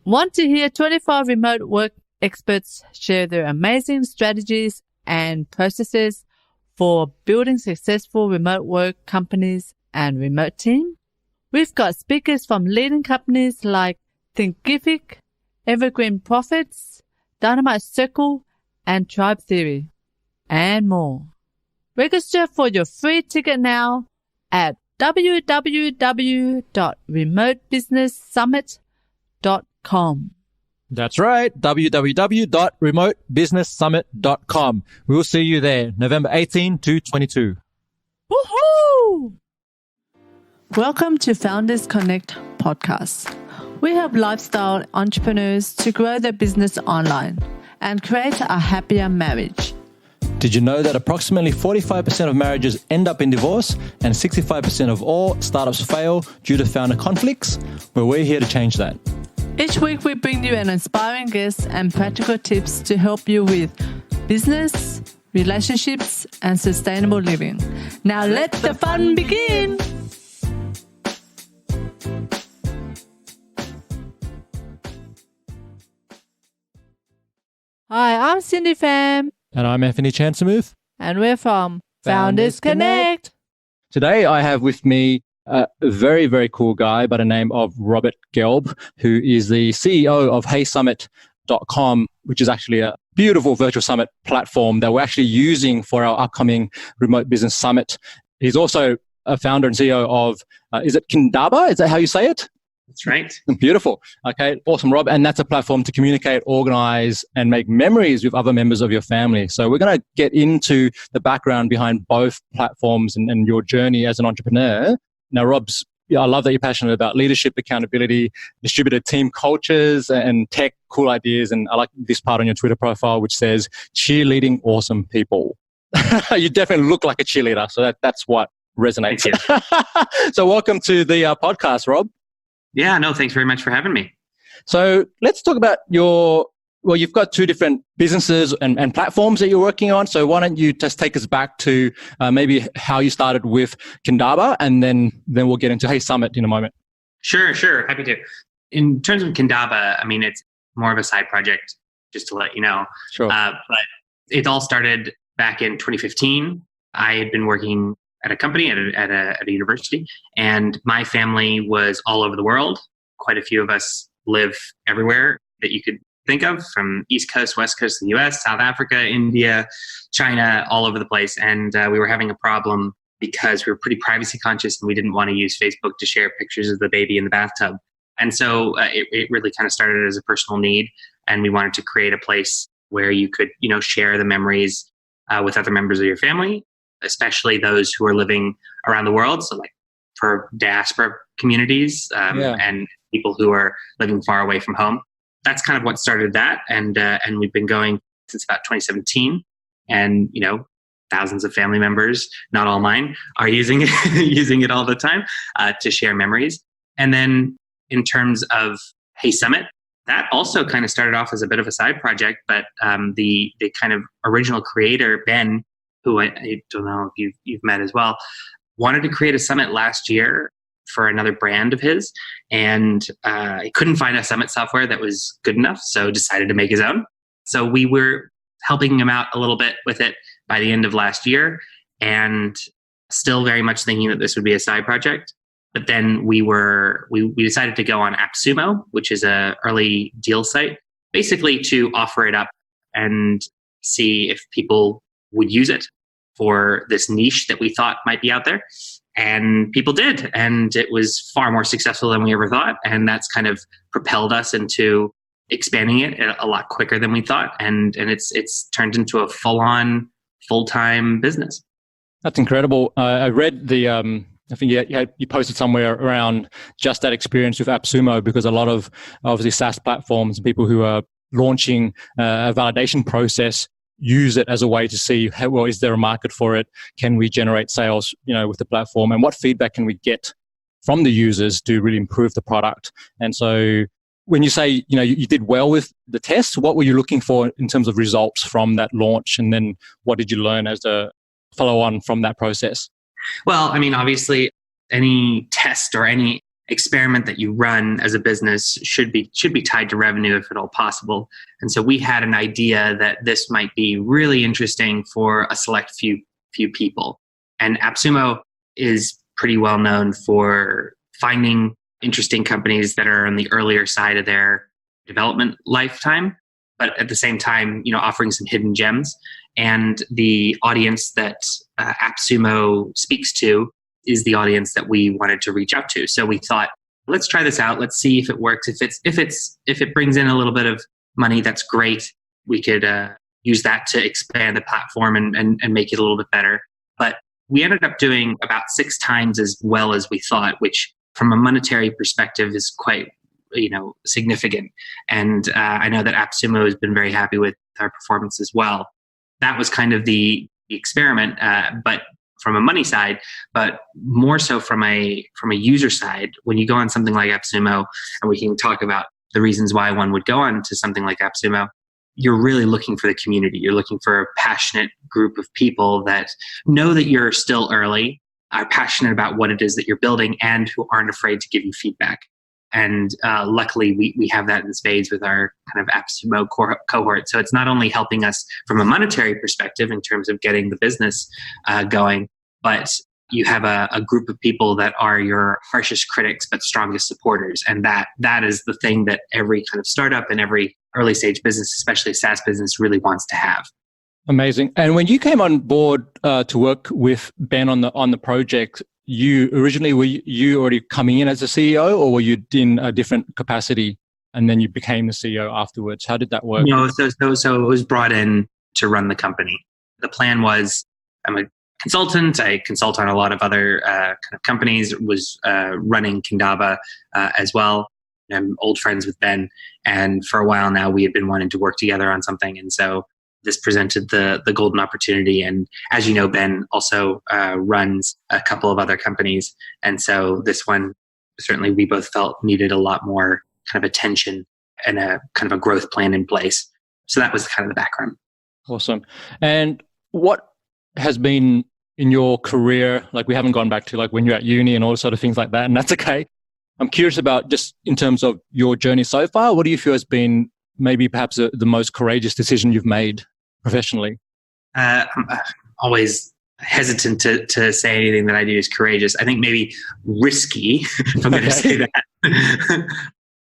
Want to hear 25 remote work experts share their amazing strategies and processes for building successful remote work companies and remote team? We've got speakers from leading companies like Thinkific, Evergreen Profits, Dynamite Circle, and Tribe Theory, and more. Register for your free ticket now at www.remotebusinesssummit.com. That's right, www.remotebusinesssummit.com. We'll see you there, November 18 to 22. Woohoo! Welcome to Founders Connect podcast. We help lifestyle entrepreneurs to grow their business online and create a happier marriage. Did you know that approximately 45% of marriages end up in divorce and 65% of all startups fail due to founder conflicts? Well, we're here to change that. Each week we bring you an inspiring guest and practical tips to help you with business, relationships, and sustainable living. Now let the fun begin! Hi, I'm Cindy Pham. And I'm Anthony Chansamuth. And we're from Founders Connect. Today I have with me a very, very cool guy by the name of Robert Gelb, who is the CEO of HeySummit.com, which is actually a beautiful virtual summit platform that we're actually using for our upcoming Remote Business Summit. He's also a founder and CEO of, is it Kindaba? Is that how you say it? That's right. Beautiful. Okay, awesome, Rob. And that's a platform to communicate, organize, and make memories with other members of your family. So we're going to get into the background behind both platforms and your journey as an entrepreneur. Now, I love that you're passionate about leadership, accountability, distributed team cultures, and tech, cool ideas. And I like this part on your Twitter profile, which says, cheerleading awesome people. You definitely look like a cheerleader. So that's what resonates. So welcome to the podcast, Rob. Yeah, no, thanks very much for having me. So let's talk about you've got two different businesses and platforms that you're working on. So why don't you just take us back to maybe how you started with Kindaba, and then we'll get into HeySummit in a moment. Sure. Happy to. In terms of Kindaba, I mean, it's more of a side project, just to let you know. Sure. But it all started back in 2015. I had been working at a company, at a university, and my family was all over the world. Quite a few of us live everywhere that you could think of, from East Coast, West Coast of the US, South Africa, India, China, all over the place. And we were having a problem because we were pretty privacy conscious and we didn't want to use Facebook to share pictures of the baby in the bathtub. And so it really kind of started as a personal need. And we wanted to create a place where you could, share the memories with other members of your family, especially those who are living around the world. So like for diaspora communities and people who are living far away from home. That's kind of what started that. And we've been going since about 2017. And, thousands of family members, not all mine, are using it all the time to share memories. And then in terms of HeySummit, that also kind of started off as a bit of a side project, but the kind of original creator, Ben, who I don't know if you've met as well, wanted to create a summit last year for another brand of his, and he couldn't find a summit software that was good enough, so decided to make his own. So we were helping him out a little bit with it by the end of last year, and still very much thinking that this would be a side project. But then we decided to go on AppSumo, which is a early deal site, basically to offer it up and see if people would use it for this niche that we thought might be out there. And people did. And it was far more successful than we ever thought. And that's kind of propelled us into expanding it a lot quicker than we thought. And it's turned into a full-time business. That's incredible. I read I think you posted somewhere around just that experience with AppSumo, because a lot of obviously SaaS platforms and people who are launching a validation process use it as a way to see, well, is there a market for it? Can we generate sales, with the platform? And what feedback can we get from the users to really improve the product? And so when you say, you did well with the test, what were you looking for in terms of results from that launch? And then what did you learn as the follow on from that process? Well, I mean, obviously any test or any experiment that you run as a business should be tied to revenue if at all possible. And so we had an idea that this might be really interesting for a select few people. And AppSumo is pretty well known for finding interesting companies that are on the earlier side of their development lifetime, but at the same time, offering some hidden gems. And the audience that AppSumo speaks to is the audience that we wanted to reach out to. So we thought, let's try this out. Let's see if it works. If it brings in a little bit of money, that's great. We could use that to expand the platform and make it a little bit better. But we ended up doing about 6 times as well as we thought, which from a monetary perspective is quite, significant. And I know that AppSumo has been very happy with our performance as well. That was kind of the experiment, but from a money side, but more so from a user side. When you go on something like AppSumo, and we can talk about the reasons why one would go on to something like AppSumo, you're really looking for the community. You're looking for a passionate group of people that know that you're still early, are passionate about what it is that you're building, and who aren't afraid to give you feedback. And luckily, we have that in spades with our kind of AppSumo cohort. So it's not only helping us from a monetary perspective in terms of getting the business going, but you have a group of people that are your harshest critics but strongest supporters. And that is the thing that every kind of startup and every early stage business, especially a SaaS business, really wants to have. Amazing. And when you came on board to work with Ben on the project, were you already coming in as a CEO, or were you in a different capacity and then you became the CEO afterwards? How did that work? No, so it was brought in to run the company. The plan was, I'm a consultant. I consult on a lot of other kind of companies. Was running Kindaba as well. I'm old friends with Ben, and for a while now we had been wanting to work together on something, and so this presented the golden opportunity. And as you know, Ben also runs a couple of other companies, and so this one certainly we both felt needed a lot more kind of attention and a kind of a growth plan in place. So that was kind of the background. Awesome. And what has been in your career, like we haven't gone back to like when you're at uni and all sort of things like that, and that's okay. I'm curious about just in terms of your journey so far, what do you feel has been maybe perhaps the most courageous decision you've made professionally? I'm always hesitant to say anything that I do is courageous. I think maybe risky, if I'm going to say that.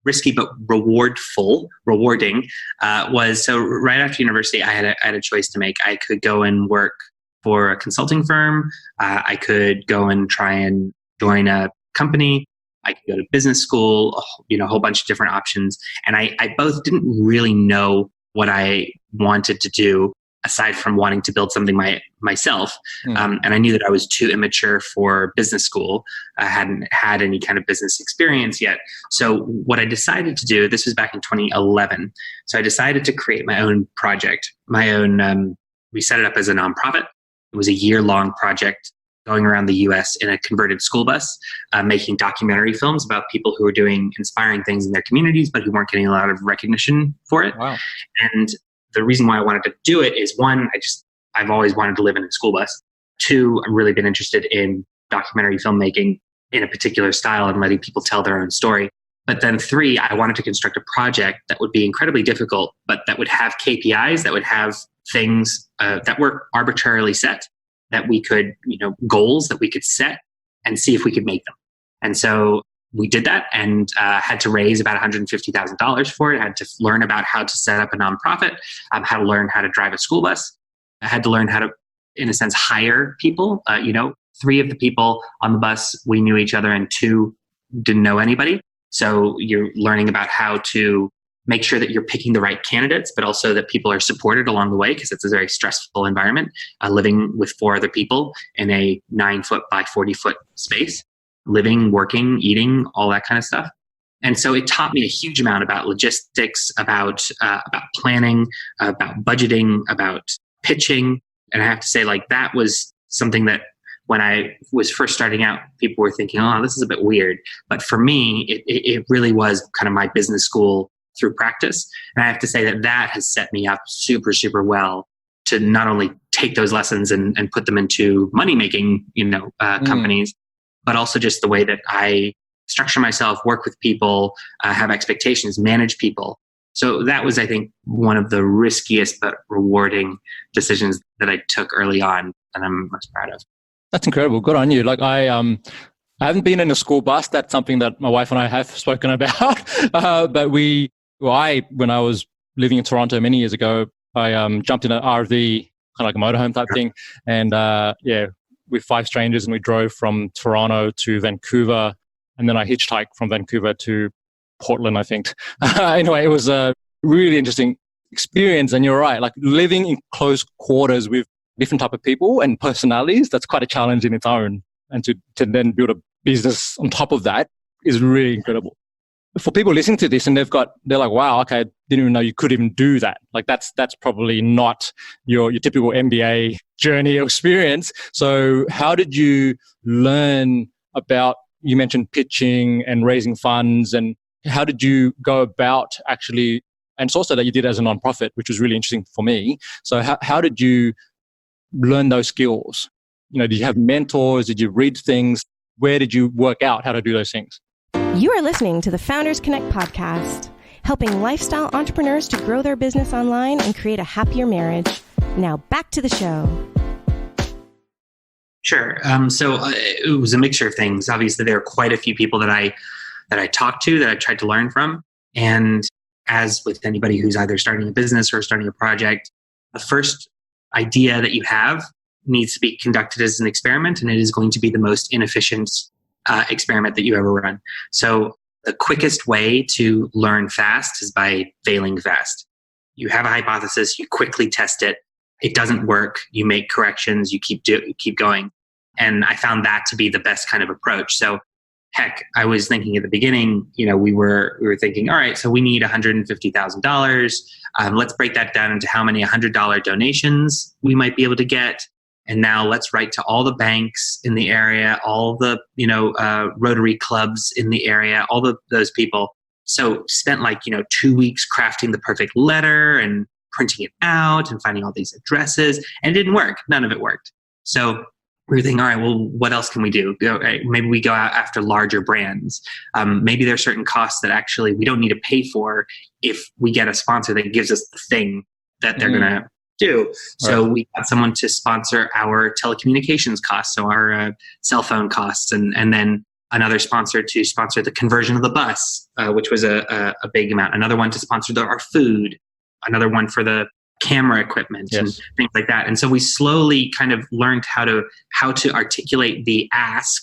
Risky but rewarding was, so right after university, I had a choice to make. I could go and work for a consulting firm. I could go and try and join a company. I could go to business school, a whole bunch of different options. And I both didn't really know what I wanted to do aside from wanting to build something myself. And I knew that I was too immature for business school. I hadn't had any kind of business experience yet. So what I decided to do, this was back in 2011. So I decided to create my own project, we set it up as a nonprofit. It was a year-long project going around the US in a converted school bus, making documentary films about people who were doing inspiring things in their communities, but who weren't getting a lot of recognition for it. Wow. And the reason why I wanted to do it is, one, I've always wanted to live in a school bus. 2, I've really been interested in documentary filmmaking in a particular style and letting people tell their own story. But then 3, I wanted to construct a project that would be incredibly difficult, but that would have KPIs, that would have things that were arbitrarily set, that we could, goals that we could set and see if we could make them. And so we did that and had to raise about $150,000 for it. I had to learn about how to set up a nonprofit, how to learn how to drive a school bus. I had to learn how to, in a sense, hire people. 3 of the people on the bus, we knew each other, and 2 didn't know anybody. So you're learning about how to make sure that you're picking the right candidates, but also that people are supported along the way, because it's a very stressful environment, living with 4 other people in a 9-foot by 40-foot space, living, working, eating, all that kind of stuff. And so it taught me a huge amount about logistics, about planning, about budgeting, about pitching. And I have to say, that was something that when I was first starting out, people were thinking, oh, this is a bit weird. But for me, it really was kind of my business school through practice. And I have to say that has set me up super, super well to not only take those lessons and put them into money-making, companies, but also just the way that I structure myself, work with people, have expectations, manage people. So that was, I think, one of the riskiest but rewarding decisions that I took early on, and I'm most proud of. That's incredible. Good on you. Like I haven't been in a school bus. That's something that my wife and I have spoken about. But when I was living in Toronto many years ago, I jumped in an RV, kind of like a motorhome type thing. And with 5 strangers, and we drove from Toronto to Vancouver. And then I hitchhiked from Vancouver to Portland, I think. Anyway, it was a really interesting experience. And you're right, like living in close quarters with different type of people and personalities, that's quite a challenge in its own. And to then build a business on top of that is really incredible. For people listening to this and they're like, wow, okay, I didn't even know you could even do that. Like that's probably not your typical MBA journey or experience. So how did you learn about, you mentioned pitching and raising funds, and how did you go about actually, and it's also that you did as a nonprofit, which was really interesting for me. So how did you learn those skills? Did you have mentors? Did you read things? Where did you work out how to do those things? You are listening to the Founders Connect podcast, helping lifestyle entrepreneurs to grow their business online and create a happier marriage. Now back to the show. Sure. So it was a mixture of things. Obviously, there are quite a few people that I talked to, that I tried to learn from. And as with anybody who's either starting a business or starting a project, the first idea that you have needs to be conducted as an experiment, and it is going to be the most inefficient experiment that you ever run. So the quickest way to learn fast is by failing fast. You have a hypothesis, you quickly test it. It doesn't work. You make corrections. You keep going. And I found that to be the best kind of approach. So heck, I was thinking at the beginning, we were thinking, all right, so we need $150,000. Let's break that down into how many $100 donations we might be able to get. And now let's write to all the banks in the area, all the, Rotary clubs in the area, those people. So spent 2 weeks crafting the perfect letter and printing it out and finding all these addresses, and it didn't work. None of it worked. So we were thinking, all right, well, what else can we do? Maybe we go out after larger brands. Maybe there are certain costs that actually we don't need to pay for if we get a sponsor that gives us the thing that they're going to do. So we got someone to sponsor our telecommunications costs, so our cell phone costs, and then another sponsor to sponsor the conversion of the bus, which was a big amount. Another one to sponsor our food. Another one for the camera equipment and things like that. And so we slowly kind of learned how to articulate the ask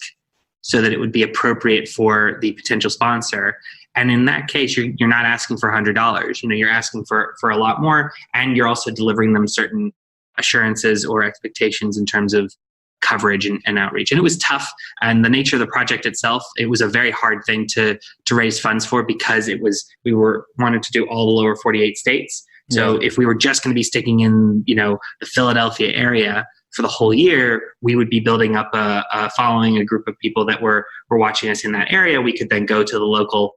so that it would be appropriate for the potential sponsor. And in that case, you're not asking for $100. You're asking for a lot more, and you're also delivering them certain assurances or expectations in terms of coverage and outreach. And it was tough. And the nature of the project itself, it was a very hard thing to raise funds for, because we wanted to do all the lower 48 states. So if we were just going to be sticking in, the Philadelphia area for the whole year, we would be building up a following, a group of people that were watching us in that area. We could then go to the local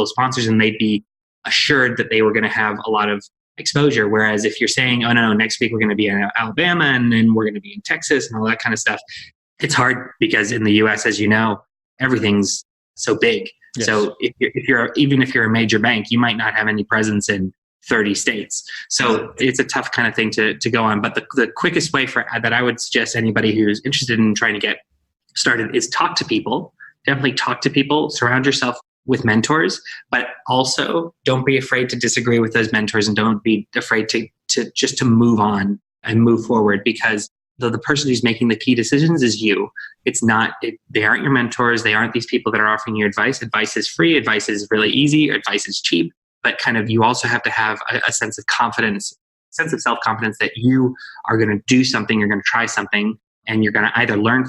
sponsors, and they'd be assured that they were going to have a lot of exposure. Whereas if you're saying, oh no, next week we're going to be in Alabama, and then we're going to be in Texas and all that kind of stuff, it's hard, because in the US, as you know, everything's so big. Yes. So even if you're a major bank, you might not have any presence in 30 states. So it's a tough kind of thing to go on. But the quickest way that I would suggest anybody who's interested in trying to get started is talk to people. Definitely talk to people. Surround yourself with mentors, but also don't be afraid to disagree with those mentors, and don't be afraid to move on and move forward, because the person who's making the key decisions is you. They aren't your mentors. They aren't these people that are offering you advice. Advice is free. Advice is really easy. Advice is cheap. But kind of you also have to have a sense of confidence, sense of self-confidence that you are going to do something, you're going to try something, and you're going to either learn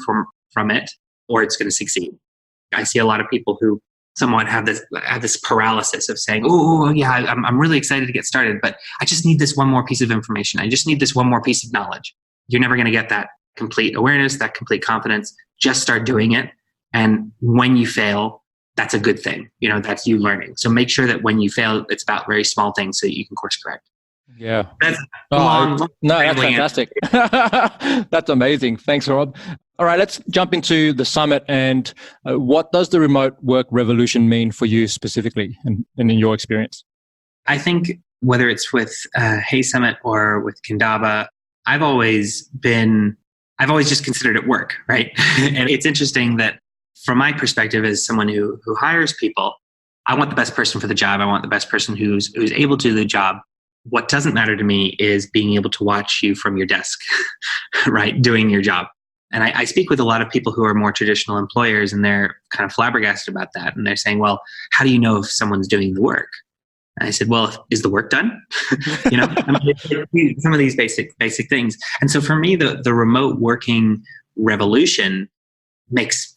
from it, or it's going to succeed. I see a lot of people who somewhat have this paralysis of saying, oh yeah, I'm really excited to get started, but I just need this one more piece of information. I just need this one more piece of knowledge. You're never going to get that complete awareness, that complete confidence. Just start doing it. And when you fail, that's a good thing. That's you learning. So make sure that when you fail, it's about very small things so that you can course correct. Yeah. That's that's fantastic. That's amazing. Thanks, Rob. All right, let's jump into the summit. And what does the remote work revolution mean for you specifically and in your experience? I think whether it's with HeySummit or with Kendaba, I've always just considered it work, right? And it's interesting that from my perspective as someone who hires people, I want the best person for the job. I want the best person who's able to do the job. What doesn't matter to me is being able to watch you from your desk, right? Doing your job. And I speak with a lot of people who are more traditional employers, and they're kind of flabbergasted about that. And they're saying, well, how do you know if someone's doing the work? And I said, well, is the work done? Some of these basic things. And so for me, the remote working revolution makes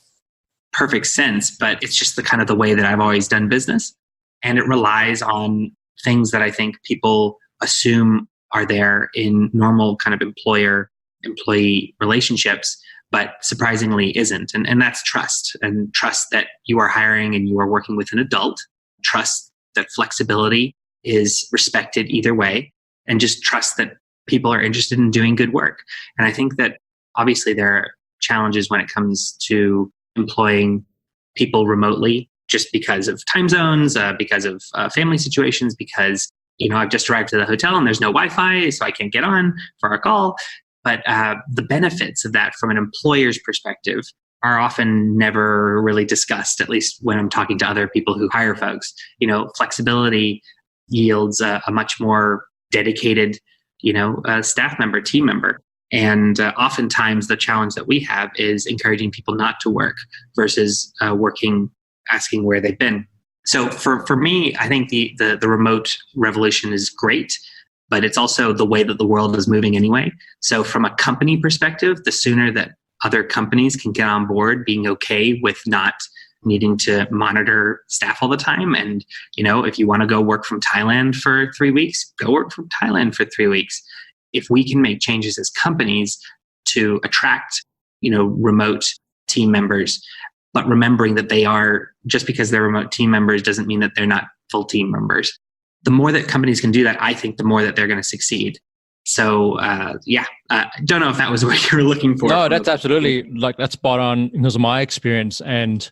perfect sense, but it's just the way that I've always done business. And it relies on things that I think people assume are there in normal kind of employee relationships, but surprisingly isn't. And that's trust, and trust that you are hiring and you are working with an adult, trust that flexibility is respected either way, and just trust that people are interested in doing good work. And I think that obviously there are challenges when it comes to employing people remotely, just because of time zones, because of family situations, because I've just arrived to the hotel and there's no Wi-Fi, so I can't get on for our call. But the benefits of that from an employer's perspective are often never really discussed, at least when I'm talking to other people who hire folks. Flexibility yields a much more dedicated, staff member, team member. And oftentimes the challenge that we have is encouraging people not to work versus asking where they've been. So for me, I think the remote revolution is great, but it's also the way that the world is moving anyway. So from a company perspective, the sooner that other companies can get on board being okay with not needing to monitor staff all the time. And, if you want to go work from Thailand for 3 weeks, go work from Thailand for 3 weeks. If we can make changes as companies to attract, remote team members, but remembering that they are, just because they're remote team members doesn't mean that they're not full team members. The more that companies can do that, I think the more that they're going to succeed. So, don't know if that was what you were looking for. No, that's absolutely, that's spot on in terms of my experience. And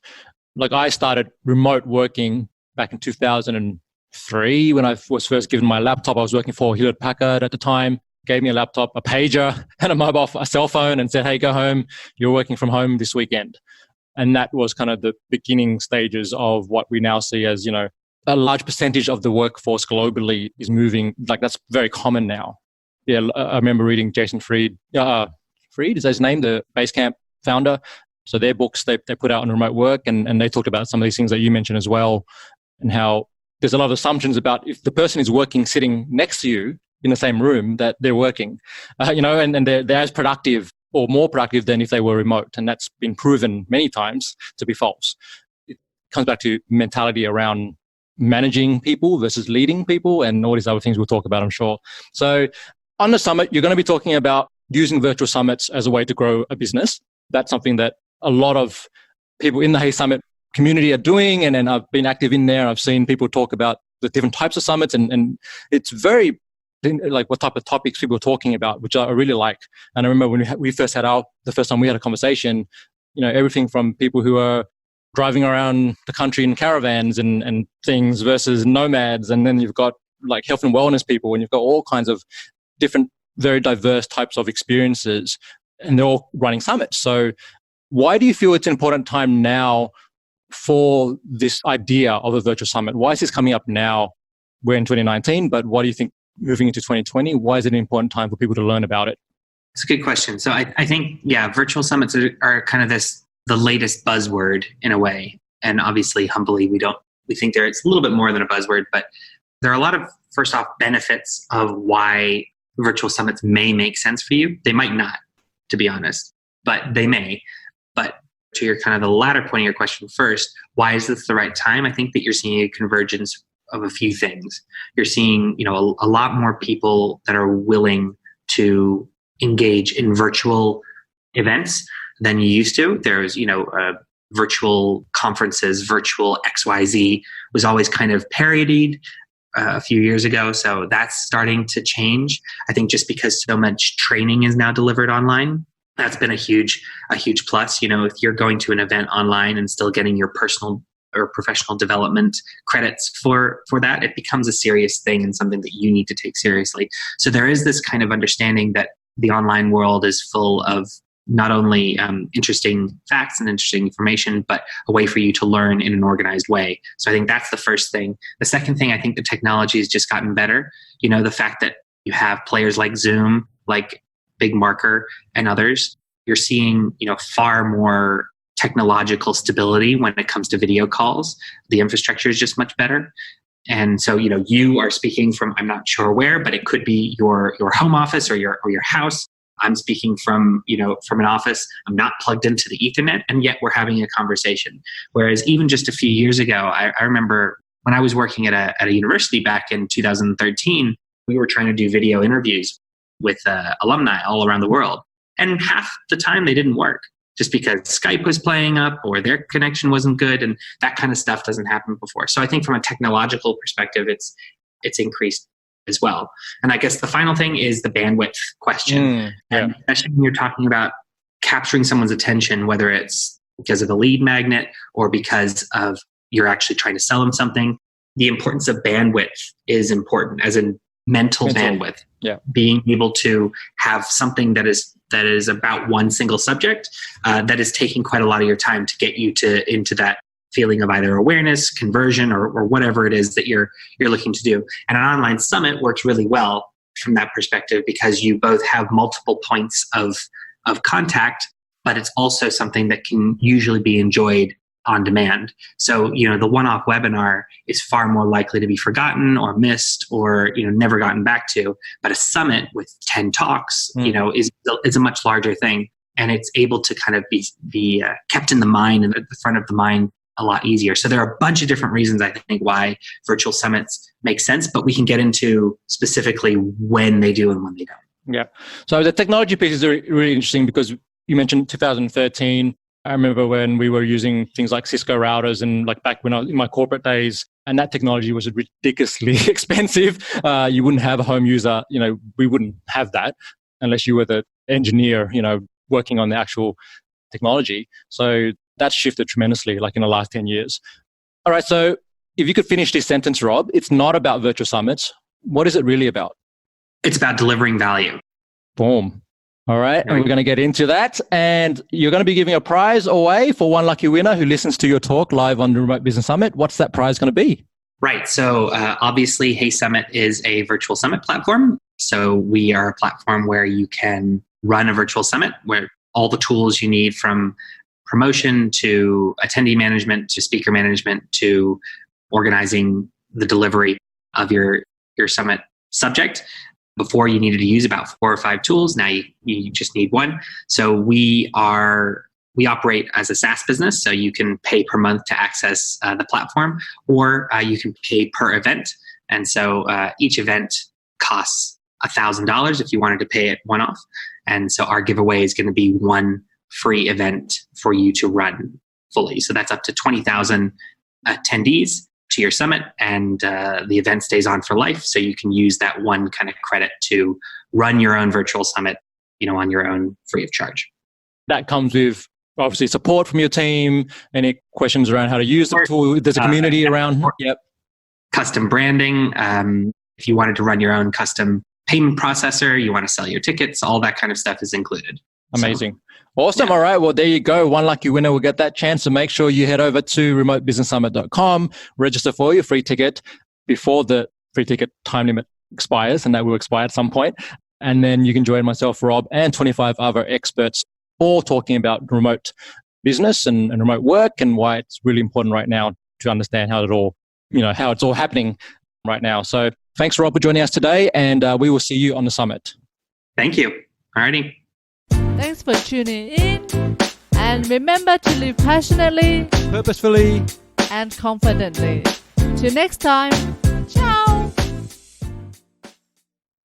I started remote working back in 2003 when I was first given my laptop. I was working for Hewlett Packard at the time, gave me a laptop, a pager, and a cell phone, and said, hey, go home. You're working from home this weekend. And that was kind of the beginning stages of what we now see as, a large percentage of the workforce globally is moving. That's very common now. Yeah, I remember reading Jason Fried. Fried is his name, the Basecamp founder. So their books they put out on remote work, and they talked about some of these things that you mentioned as well, and how there's a lot of assumptions about if the person is working sitting next to you in the same room that they're working, and they're as productive or more productive than if they were remote. And that's been proven many times to be false. It comes back to mentality around managing people versus leading people and all these other things we'll talk about, I'm sure. So on the summit, you're going to be talking about using virtual summits as a way to grow a business. That's something that a lot of people in the HeySummit community are doing. And I've been active in there. I've seen people talk about the different types of summits, and it's very what type of topics people are talking about, which I really like. And I remember when we first had the first time we had a conversation, everything from people who are driving around the country in caravans and things versus nomads. And then you've got health and wellness people, and you've got all kinds of different, very diverse types of experiences, and they're all running summits. So why do you feel it's an important time now for this idea of a virtual summit? Why is this coming up now? We're in 2019, but what do you think moving into 2020? Why is it an important time for people to learn about it? It's a good question. So I think, virtual summits are kind of the latest buzzword in a way. And obviously, humbly, we think it's a little bit more than a buzzword, but there are a lot of, first off, benefits of why virtual summits may make sense for you. They might not, to be honest, but they may. But to your kind of the latter point of your question first, why is this the right time? I think that you're seeing a convergence of a few things. You're seeing, a lot more people that are willing to engage in virtual events than you used to. There's, virtual conferences, virtual XYZ was always kind of parodied a few years ago. So that's starting to change. I think just because so much training is now delivered online, That's been a huge plus. If you're going to an event online and still getting your personal or professional development credits for that, it becomes a serious thing and something that you need to take seriously. So there is this kind of understanding that the online world is full of not only interesting facts and interesting information, but a way for you to learn in an organized way. So I think that's the first thing. The second thing, I think the technology has just gotten better. The fact that you have players like Zoom, like Big Marker and others, you're seeing, far more technological stability when it comes to video calls. The infrastructure is just much better. And so, you are speaking from, I'm not sure where, but it could be your home office or your house. I'm speaking from an office. I'm not plugged into the Ethernet, and yet we're having a conversation. Whereas even just a few years ago, I remember when I was working at a university back in 2013, we were trying to do video interviews with alumni all around the world. And half the time they didn't work just because Skype was playing up or their connection wasn't good, and that kind of stuff doesn't happen before. So I think from a technological perspective, it's increased as well. And I guess the final thing is the bandwidth question. And especially when you're talking about capturing someone's attention, whether it's because of a lead magnet or because of you're actually trying to sell them something, the importance of bandwidth is important, as in mental bandwidth. Yeah. Being able to have something that is about one single subject that is taking quite a lot of your time to get you into that feeling of either awareness, conversion, or whatever it is that you're looking to do. And an online summit works really well from that perspective because you both have multiple points of contact, but it's also something that can usually be enjoyed on demand. So, the one-off webinar is far more likely to be forgotten or missed or, never gotten back to. But a summit with 10 talks, is a much larger thing. And it's able to kind of be kept in the mind and at the front of the mind a lot easier. So there are a bunch of different reasons, I think, why virtual summits make sense, but we can get into specifically when they do and when they don't. Yeah. So the technology piece is really interesting because you mentioned 2013. I remember when we were using things like Cisco routers and like back when I was in my corporate days, and that technology was ridiculously expensive. You wouldn't have a home user, we wouldn't have that unless you were the engineer, working on the actual technology. So that's shifted tremendously, like in the last 10 years. All right. So if you could finish this sentence, Rob, it's not about virtual summits. What is it really about? It's about delivering value. Boom. All right. And we're going to get into that. And you're going to be giving a prize away for one lucky winner who listens to your talk live on the Remote Business Summit. What's that prize going to be? Right. So obviously, HeySummit is a virtual summit platform. So we are a platform where you can run a virtual summit where all the tools you need from promotion to attendee management to speaker management to organizing the delivery of your summit subject. Before you needed to use about 4 or 5 tools. Now you just need one. So we operate as a SaaS business. So you can pay per month to access the platform, or you can pay per event. And so each event costs $1,000 if you wanted to pay it one off. And so our giveaway is going to be one free event for you to run fully. So that's up to 20,000 attendees to your summit, and the event stays on for life. So you can use that one kind of credit to run your own virtual summit, on your own, free of charge. That comes with obviously support from your team. Any questions around how to use the tool? There's a community around. Yep. Custom branding. If you wanted to run your own custom payment processor, you want to sell your tickets, all that kind of stuff is included. Amazing. So, awesome. Yeah. All right. Well, there you go. One lucky winner will get that chance. So make sure you head over to remotebusinesssummit.com, register for your free ticket before the free ticket time limit expires, and that will expire at some point. And then you can join myself, Rob, and 25 other experts, all talking about remote business and remote work and why it's really important right now to understand how it's all happening right now. So thanks, Rob, for joining us today, and we will see you on the summit. Thank you. Alrighty. Thanks for tuning in, and remember to live passionately, purposefully, and confidently. Till next time.